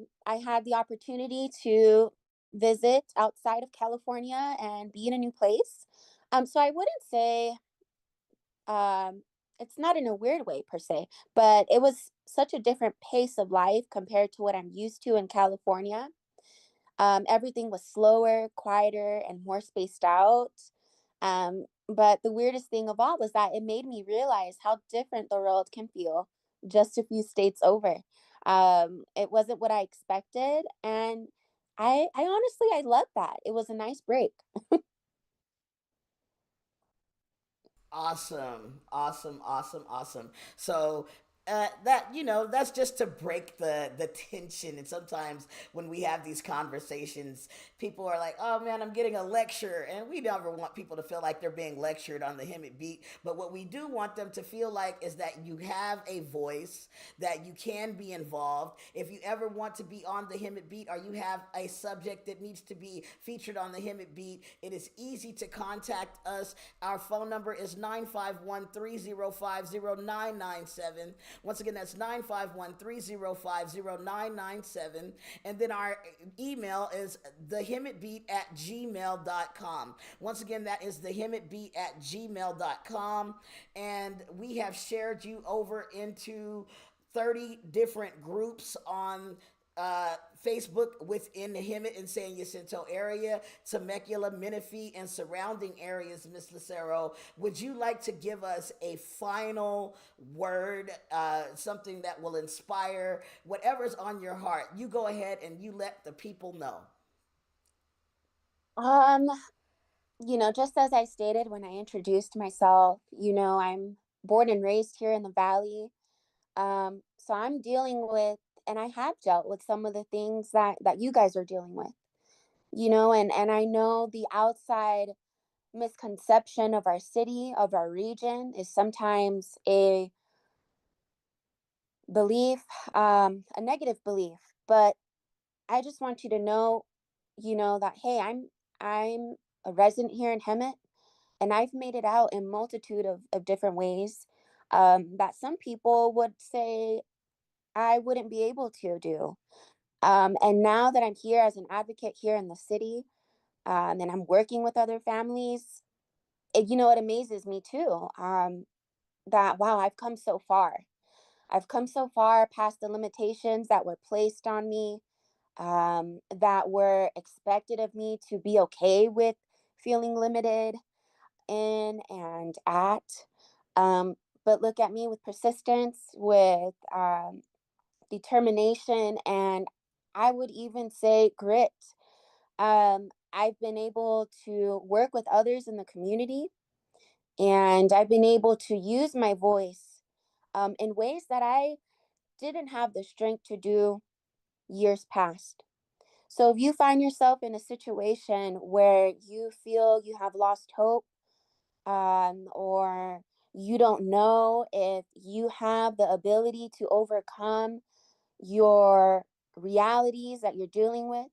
Speaker 1: had the opportunity to visit outside of California and be in a new place. So I wouldn't say um, it's not in a weird way per se, but it was such a different pace of life compared to what I'm used to in California. Everything was slower, quieter, and more spaced out. But the weirdest thing of all was that it made me realize how different the world can feel just a few states over. It wasn't what I expected, and I honestly I loved that. It was a nice break.
Speaker 3: Awesome, awesome, awesome, awesome. So that, that's just to break the tension. And sometimes when we have these conversations, people are like, "Oh man, I'm getting a lecture," and we never want people to feel like they're being lectured on the Hemet Beat. But what we do want them to feel like is that you have a voice, that you can be involved. If you ever want to be on the Hemet Beat, or you have a subject that needs to be featured on the Hemet Beat, it is easy to contact us. Our phone number is 951-305-0997. Once again, that's 951-305-0997. And then our email is thehemitbeat@gmail.com. Once again, that is thehemitbeat@gmail.com. And we have shared you over into 30 different groups on Facebook within the Hemet and San Jacinto area, Temecula, Menifee, and surrounding areas. Miss Lucero, would you like to give us a final word, something that will inspire whatever's on your heart? You go ahead and you let the people know.
Speaker 1: Um, just as I stated when I introduced myself, I'm born and raised here in the valley. So I'm dealing with, and I have dealt with some of the things that you guys are dealing with, and I know the outside misconception of our city, of our region, is sometimes a belief, a negative belief. But I just want you to know, that hey, I'm a resident here in Hemet, and I've made it out in multitude of different ways. that some people would say I wouldn't be able to do. And now that I'm here as an advocate here in the city, and I'm working with other families, it amazes me too. That wow, I've come so far. I've come so far past the limitations that were placed on me, that were expected of me to be okay with feeling limited in and at. Um, but look at me with persistence, with determination, and I would even say grit. I've been able to work with others in the community, and I've been able to use my voice in ways that I didn't have the strength to do years past. So if you find yourself in a situation where you feel you have lost hope, or you don't know if you have the ability to overcome your realities that you're dealing with,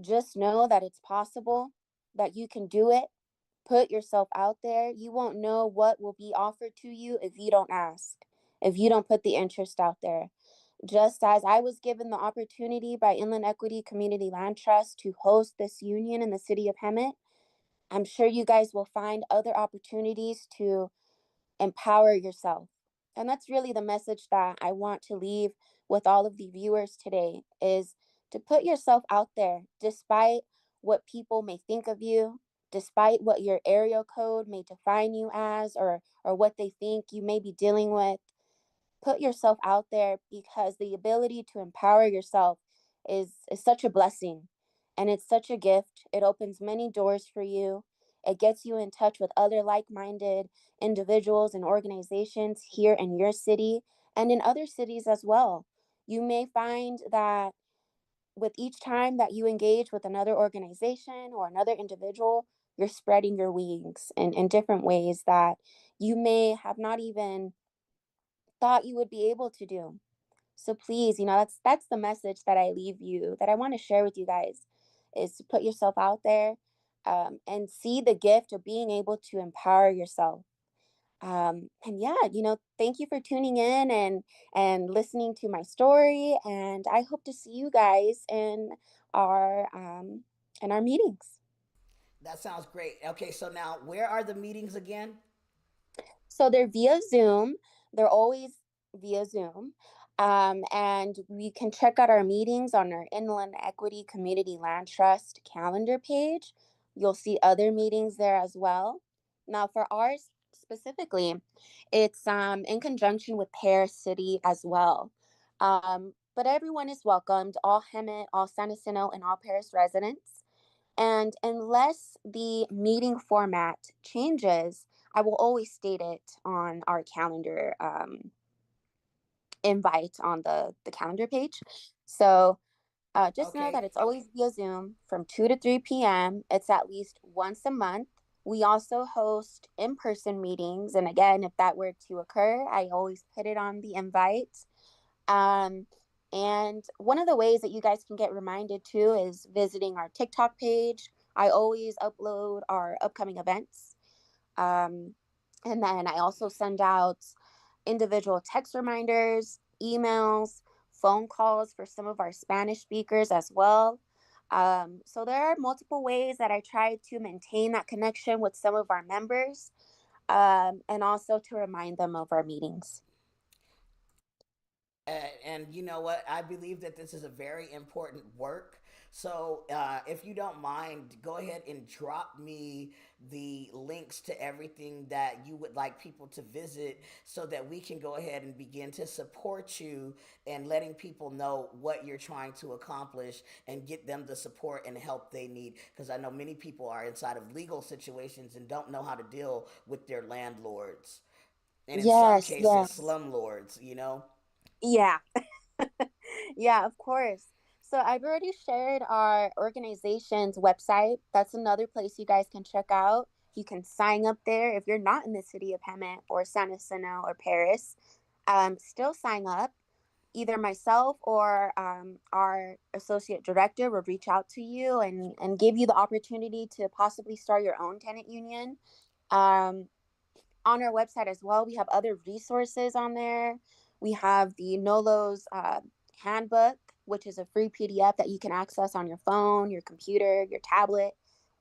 Speaker 1: just know that it's possible, that you can do it. Put yourself out there. You won't know what will be offered to you if you don't ask, if you don't put the interest out there. Just as I was given the opportunity by Inland Equity Community Land Trust to host this union in the city of Hemet, I'm sure you guys will find other opportunities to empower yourself. And that's really the message that I want to leave with all of the viewers today, is to put yourself out there despite what people may think of you, despite what your area code may define you as, or what they think you may be dealing with. Put yourself out there, because the ability to empower yourself is such a blessing, and it's such a gift. It opens many doors for you. It gets you in touch with other like-minded individuals and organizations here in your city and in other cities as well. You may find that with each time that you engage with another organization or another individual, you're spreading your wings in different ways that you may have not even thought you would be able to do. So please, that's the message that I leave you, that I want to share with you guys, is to put yourself out there, and see the gift of being able to empower yourself. And yeah, thank you for tuning in and listening to my story. And I hope to see you guys our in our meetings.
Speaker 3: That sounds great. Okay, so now where are the meetings again?
Speaker 1: So they're via Zoom. They're always via Zoom. And we can check out our meetings on our Inland Equity Community Land Trust calendar page. You'll see other meetings there as well. Now, for ours specifically, it's in conjunction with Paris City as well. But everyone is welcomed, all Hemet, all San Jacinto, and all Paris residents. And unless the meeting format changes, I will always state it on our calendar invite on the calendar page. So just know that
Speaker 3: Okay.
Speaker 1: it's always via Zoom from 2 to 3 p.m. It's at least once a month. We also host in person meetings. And again, if that were to occur, I always put it on the invite. Um, and one of the ways that you guys can get reminded too is visiting our TikTok page. I always upload our upcoming events. Um, and then I also send out individual text reminders, emails, phone calls for some of our Spanish speakers as well. So there are multiple ways that I try to maintain that connection with some of our members, and also to remind them of our meetings.
Speaker 3: And you know what? I believe that this is a very important work. So, if you don't mind, go ahead and drop me the links to everything that you would like people to visit so that we can go ahead and begin to support you and letting people know what you're trying to accomplish and get them the support and help they need. Because I know many people are inside of legal situations and don't know how to deal with their landlords. And in some
Speaker 1: Yes,
Speaker 3: cases,
Speaker 1: yes.
Speaker 3: slumlords.
Speaker 1: Yeah. Yeah, of course. So I've already shared our organization's website. That's another place you guys can check out. You can sign up there if you're not in the city of Hemet or San Jacinto or Paris. Still sign up. Either myself or our associate director will reach out to you and give you the opportunity to possibly start your own tenant union. Um, on our website as well, we have other resources on there. We have the NOLO's handbook, which is a free PDF that you can access on your phone, your computer, your tablet,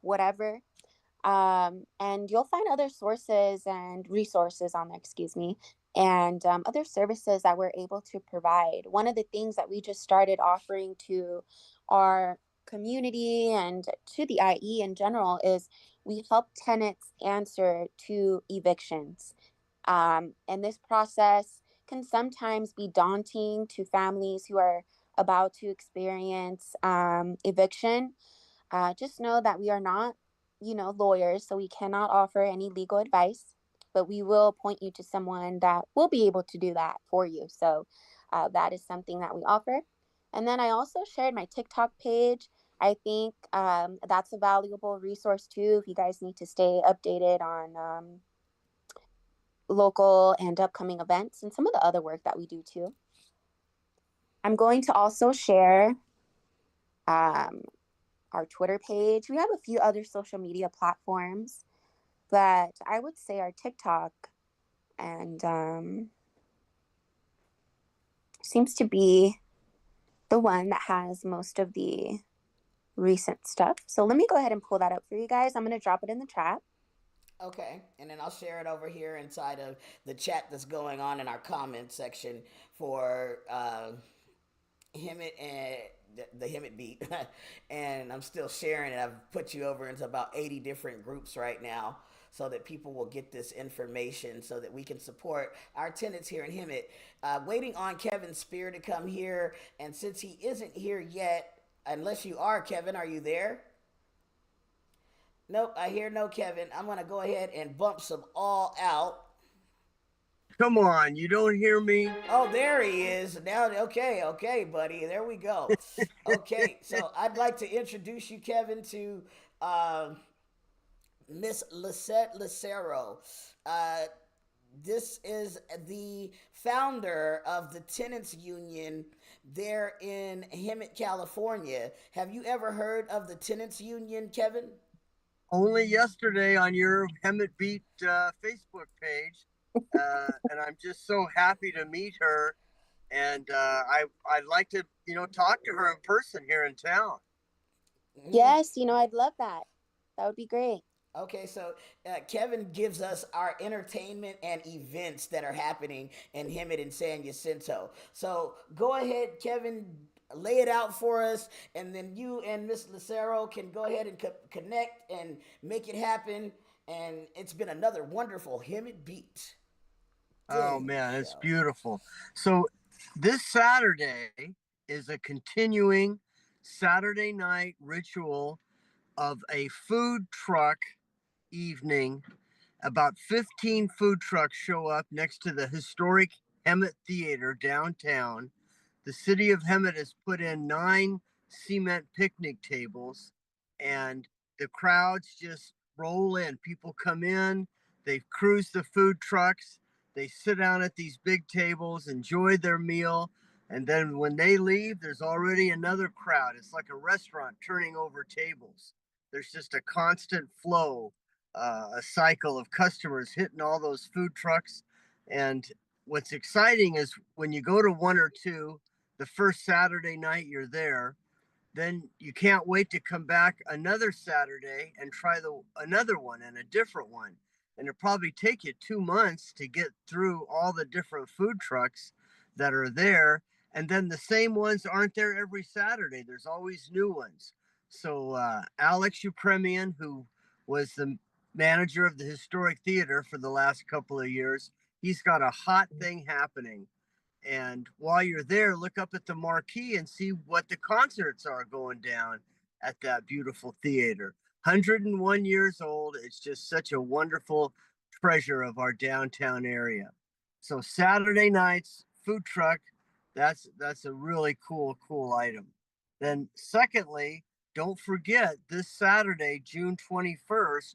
Speaker 1: whatever. And you'll find other sources and resources on there, excuse me, and other services that we're able to provide. One of the things that we just started offering to our community and to the IE in general is we help tenants answer to evictions. And this process can sometimes be daunting to families who are about to experience eviction. Just know that we are not, lawyers, so we cannot offer any legal advice, but we will point you to someone that will be able to do that for you. So that is something that we offer. And then I also shared my TikTok page. I think that's a valuable resource too if you guys need to stay updated on local and upcoming events and some of the other work that we do too. I'm going to also share um, our Twitter page. We have a few other social media platforms, but I would say our TikTok and seems to be the one that has most of the recent stuff. So let me go ahead and pull that up for you guys. I'm going to drop it in the chat.
Speaker 3: Okay, and then I'll share it over here inside of the chat that's going on in our comment section for Hemet and the Hemet beat. And I'm still sharing it. I've put you over into about 80 different groups right now so that people will get this information so that we can support our tenants here in Hemet. Waiting on Kevin Spear to come here, and since he isn't here yet, unless you are, Kevin, are you there? Nope, I hear no Kevin. I'm going to go ahead and bump some all out.
Speaker 4: Come on, you don't hear me?
Speaker 3: Oh, there he is. Now, okay, buddy. There we go. Okay, so I'd like to introduce you, Kevin, to Miss Lisette Lucero. Uh, this is the founder of the Tenants Union there in Hemet, California. Have you ever heard of the Tenants Union, Kevin?
Speaker 4: Only yesterday on your Hemet Beat Facebook page. And I'm just so happy to meet her. And I'd like to, talk to her in person here in town.
Speaker 1: Yes, I'd love that. That would be great.
Speaker 3: Okay, so Kevin gives us our entertainment and events that are happening in Hemet and San Jacinto. So go ahead, Kevin, lay it out for us, and then you and Miss Lucero can go ahead and connect and make it happen. And it's been another wonderful Hemet beat.
Speaker 4: Oh man, it's beautiful. So this Saturday is a continuing Saturday night ritual of a food truck evening. About 15 food trucks show up next to the historic Hemet Theater downtown. The city of Hemet has put in 9 cement picnic tables, and the crowds just roll in. People come in, they cruise the food trucks, they sit down at these big tables, enjoy their meal, and then when they leave, there's already another crowd. It's like a restaurant turning over tables. There's just a constant flow, a cycle of customers hitting all those food trucks. And what's exciting is when you go to one or two, the first Saturday night you're there, then you can't wait to come back another Saturday and try another one and a different one. And it'll probably take you 2 months to get through all the different food trucks that are there. And then the same ones aren't there every Saturday. There's always new ones. So Alex Upremian, who was the manager of the Historic Theater for the last couple of years, he's got a hot thing happening. And while you're there, look up at the marquee and see what the concerts are going down at that beautiful theater. 101 years old. It's just such a wonderful treasure of our downtown area. So Saturday nights, food truck, that's a really cool item. Then secondly, don't forget this Saturday, June 21st,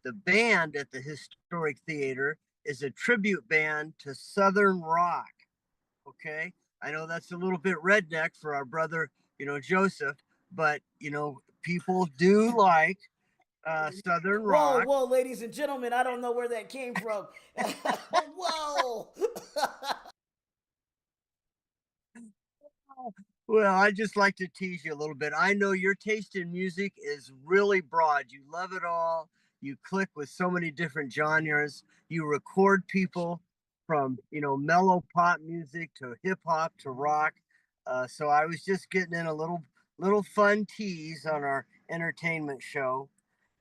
Speaker 4: the band at the Historic Theater is a tribute band to Southern rock. Okay, I know that's a little bit redneck for our brother, Joseph, but people do like Southern
Speaker 3: Whoa,
Speaker 4: rock.
Speaker 3: whoa, ladies and gentlemen, I don't know where that came from. Whoa.
Speaker 4: Well, I just like to tease you a little bit. I know your taste in music is really broad. You love it all. You click with so many different genres. You record people from, mellow pop music to hip hop to rock. So I was just getting in a little fun tease on our entertainment show.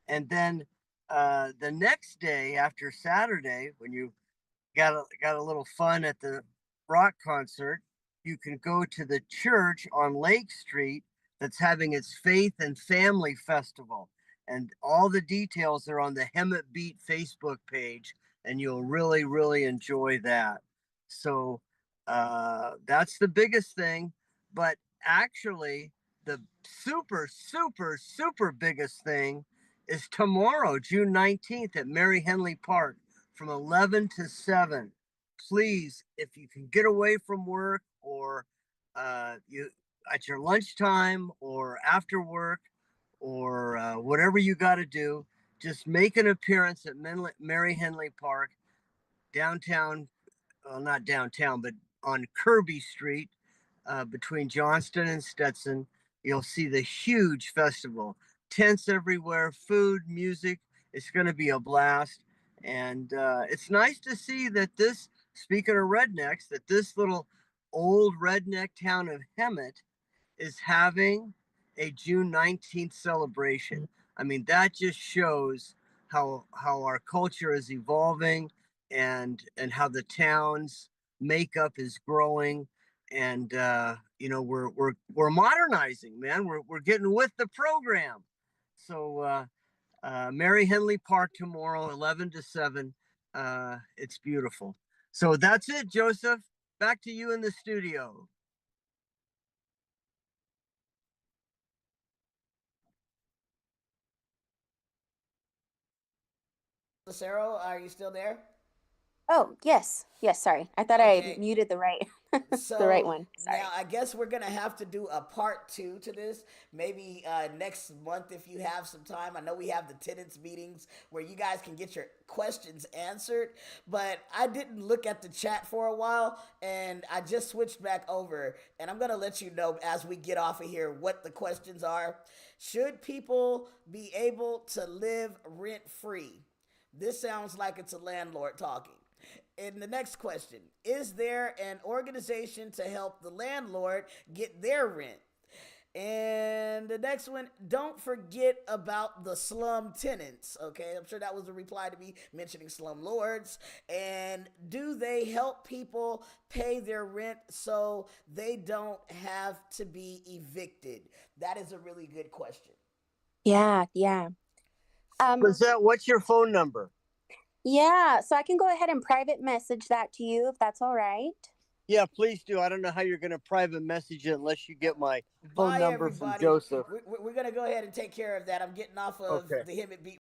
Speaker 4: And then the next day after Saturday, when you got a little fun at the rock concert, you can go to the church on Lake Street that's having its Faith and Family Festival. And all the details are on the Hemet Beat Facebook page, and you'll really, really enjoy that. So that's the biggest thing. But actually, the super, super, super biggest thing is tomorrow, June 19th at Mary Henley Park from 11 to 7. Please, if you can get away from work or you at your lunchtime or after work or whatever you got to do, just make an appearance at Mary Henley Park downtown. Well, not downtown, but on Kirby Street between Johnston and Stetson. You'll see the huge festival, tents everywhere, food, music. It's going to be a blast. And it's nice to see that speaking of rednecks, that this little old redneck town of Hemet is having a June 19th celebration. I mean, that just shows how our culture is evolving and how the town's makeup is growing. And we're modernizing, man. We're getting with the program. So Mary Henley Park tomorrow, 11 to 7. It's beautiful. So that's it, Joseph. Back to you in the studio.
Speaker 3: Lucero, are you still there?
Speaker 1: Oh, yes. Yes, sorry. I thought I
Speaker 3: Okay.
Speaker 1: muted the right the right
Speaker 3: So
Speaker 1: one.
Speaker 3: now
Speaker 1: Sorry.
Speaker 3: I guess we're gonna have to do a part two to this. Maybe next month if you have some time. I know we have the tenants meetings where you guys can get your questions answered. But I didn't look at the chat for a while, and I just switched back over. And I'm gonna let you know as we get off of here what the questions are. Should people be able to live rent free? This sounds like it's a landlord talking. And the next question: is there an organization to help the landlord get their rent? And the next one: don't forget about the slum tenants. Okay, I'm sure that was a reply to me mentioning slum lords. And do they help people pay their rent so they don't have to be evicted? That is a really good question.
Speaker 1: Yeah, yeah. Um,
Speaker 4: What's your phone number?
Speaker 1: yeah, so I can go ahead and private message that to you if that's all right.
Speaker 4: Yeah, please do. I don't know how you're going to private message it unless you get my phone
Speaker 3: Bye,
Speaker 4: number from
Speaker 3: everybody.
Speaker 4: Joseph.
Speaker 3: We're going to go ahead and take care of that. I'm getting off of
Speaker 4: Okay.
Speaker 3: the Hemet Beat